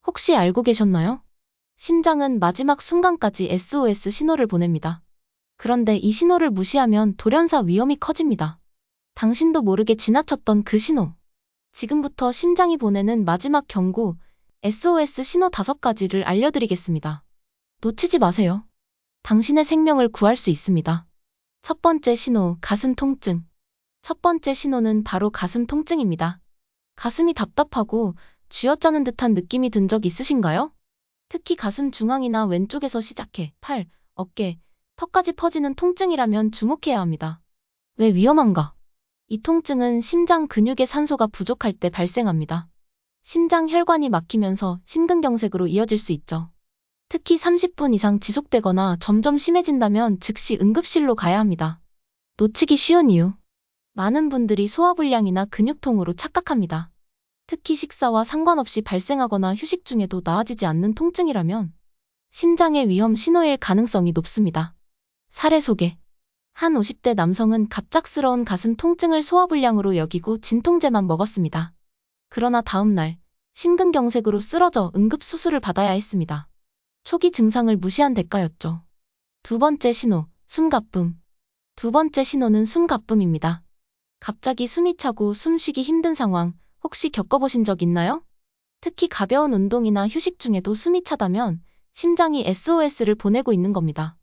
혹시 알고 계셨나요? 심장은 마지막 순간까지 SOS 신호를 보냅니다. 그런데 이 신호를 무시하면 돌연사 위험이 커집니다. 당신도 모르게 지나쳤던 그 신호. 지금부터 심장이 보내는 마지막 경고, SOS 신호 5가지를 알려드리겠습니다. 놓치지 마세요. 당신의 생명을 구할 수 있습니다. 첫 번째 신호, 가슴 통증. 첫 번째 신호는 바로 가슴 통증입니다. 가슴이 답답하고 쥐어짜는 듯한 느낌이 든 적 있으신가요? 특히 가슴 중앙이나 왼쪽에서 시작해 팔, 어깨, 턱까지 퍼지는 통증이라면 주목해야 합니다. 왜 위험한가? 이 통증은 심장 근육의 산소가 부족할 때 발생합니다. 심장 혈관이 막히면서 심근경색으로 이어질 수 있죠. 특히 30분 이상 지속되거나 점점 심해진다면 즉시 응급실로 가야 합니다. 놓치기 쉬운 이유. 많은 분들이 소화불량이나 근육통으로 착각합니다. 특히 식사와 상관없이 발생하거나 휴식 중에도 나아지지 않는 통증이라면 심장의 위험 신호일 가능성이 높습니다. 사례 소개. 한 50대 남성은 갑작스러운 가슴 통증을 소화불량으로 여기고 진통제만 먹었습니다. 그러나 다음 날 심근경색으로 쓰러져 응급수술을 받아야 했습니다. 초기 증상을 무시한 대가였죠. 두 번째 신호, 숨가쁨. 두 번째 신호는 숨가쁨입니다. 갑자기 숨이 차고 숨쉬기 힘든 상황 혹시 겪어보신 적 있나요? 특히 가벼운 운동이나 휴식 중에도 숨이 차다면 심장이 SOS를 보내고 있는 겁니다.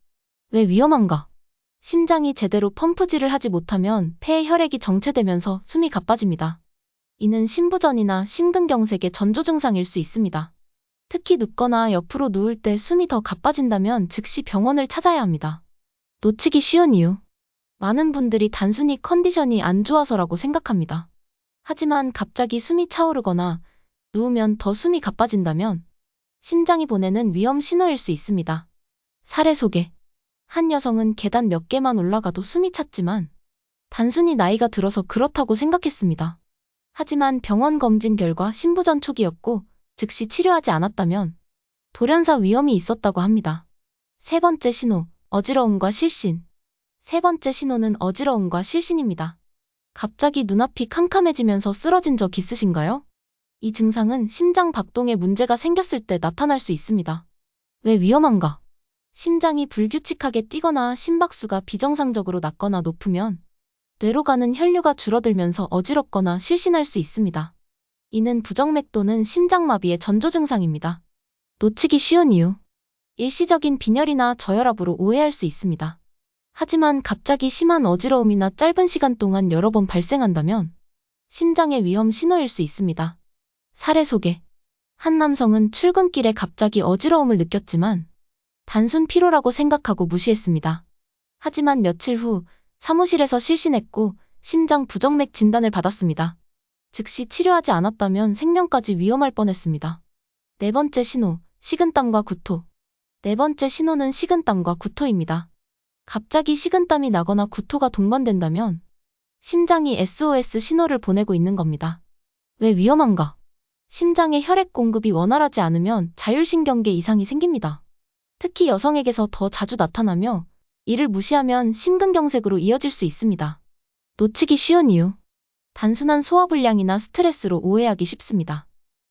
왜 위험한가? 심장이 제대로 펌프질을 하지 못하면 폐에 혈액이 정체되면서 숨이 가빠집니다. 이는 심부전이나 심근경색의 전조 증상일 수 있습니다. 특히 눕거나 옆으로 누울 때 숨이 더 가빠진다면 즉시 병원을 찾아야 합니다. 놓치기 쉬운 이유. 많은 분들이 단순히 컨디션이 안 좋아서라고 생각합니다. 하지만 갑자기 숨이 차오르거나 누우면 더 숨이 가빠진다면 심장이 보내는 위험 신호일 수 있습니다. 사례 소개. 한 여성은 계단 몇 개만 올라가도 숨이 찼지만 단순히 나이가 들어서 그렇다고 생각했습니다. 하지만 병원 검진 결과 심부전 초기였고 즉시 치료하지 않았다면 돌연사 위험이 있었다고 합니다. 세 번째 신호, 어지러움과 실신. 세 번째 신호는 어지러움과 실신입니다. 갑자기 눈앞이 캄캄해지면서 쓰러진 적 있으신가요? 이 증상은 심장 박동에 문제가 생겼을 때 나타날 수 있습니다. 왜 위험한가? 심장이 불규칙하게 뛰거나 심박수가 비정상적으로 낮거나 높으면 뇌로 가는 혈류가 줄어들면서 어지럽거나 실신할 수 있습니다. 이는 부정맥 또는 심장마비의 전조 증상입니다. 놓치기 쉬운 이유. 일시적인 빈혈이나 저혈압으로 오해할 수 있습니다. 하지만 갑자기 심한 어지러움이나 짧은 시간 동안 여러 번 발생한다면 심장의 위험 신호일 수 있습니다. 사례 소개. 한 남성은 출근길에 갑자기 어지러움을 느꼈지만 단순 피로라고 생각하고 무시했습니다. 하지만 며칠 후 사무실에서 실신했고 심장 부정맥 진단을 받았습니다. 즉시 치료하지 않았다면 생명까지 위험할 뻔했습니다. 네 번째 신호, 식은땀과 구토. 네 번째 신호는 식은땀과 구토입니다. 갑자기 식은땀이 나거나 구토가 동반된다면 심장이 SOS 신호를 보내고 있는 겁니다. 왜 위험한가? 심장의 혈액 공급이 원활하지 않으면 자율신경계 이상이 생깁니다. 특히 여성에게서 더 자주 나타나며 이를 무시하면 심근경색으로 이어질 수 있습니다. 놓치기 쉬운 이유. 단순한 소화불량이나 스트레스로 오해하기 쉽습니다.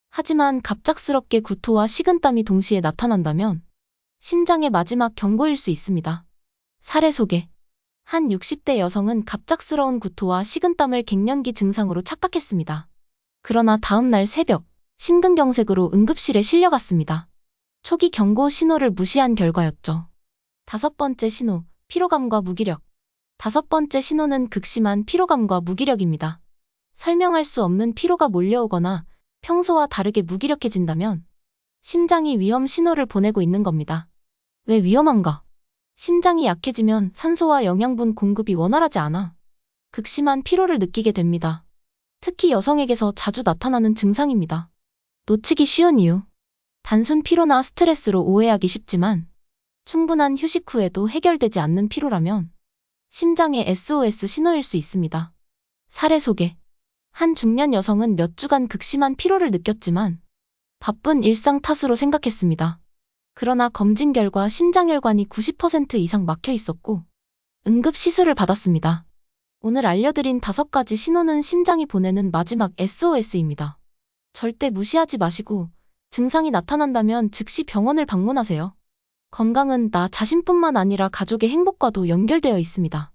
하지만 갑작스럽게 구토와 식은땀이 동시에 나타난다면 심장의 마지막 경고일 수 있습니다. 사례 소개. 한 60대 여성은 갑작스러운 구토와 식은땀을 갱년기 증상으로 착각했습니다. 그러나 다음 날 새벽, 심근경색으로 응급실에 실려갔습니다. 초기 경고 신호를 무시한 결과였죠. 다섯 번째 신호, 피로감과 무기력. 다섯 번째 신호는 극심한 피로감과 무기력입니다. 설명할 수 없는 피로가 몰려오거나 평소와 다르게 무기력해진다면 심장이 위험 신호를 보내고 있는 겁니다. 왜 위험한가? 심장이 약해지면 산소와 영양분 공급이 원활하지 않아 극심한 피로를 느끼게 됩니다. 특히 여성에게서 자주 나타나는 증상입니다. 놓치기 쉬운 이유. 단순 피로나 스트레스로 오해하기 쉽지만 충분한 휴식 후에도 해결되지 않는 피로라면 심장의 SOS 신호일 수 있습니다. 사례 소개. 한 중년 여성은 몇 주간 극심한 피로를 느꼈지만 바쁜 일상 탓으로 생각했습니다. 그러나 검진 결과 심장혈관이 90% 이상 막혀 있었고 응급 시술을 받았습니다. 오늘 알려드린 5가지 신호는 심장이 보내는 마지막 SOS입니다. 절대 무시하지 마시고 증상이 나타난다면 즉시 병원을 방문하세요. 건강은 나 자신뿐만 아니라 가족의 행복과도 연결되어 있습니다.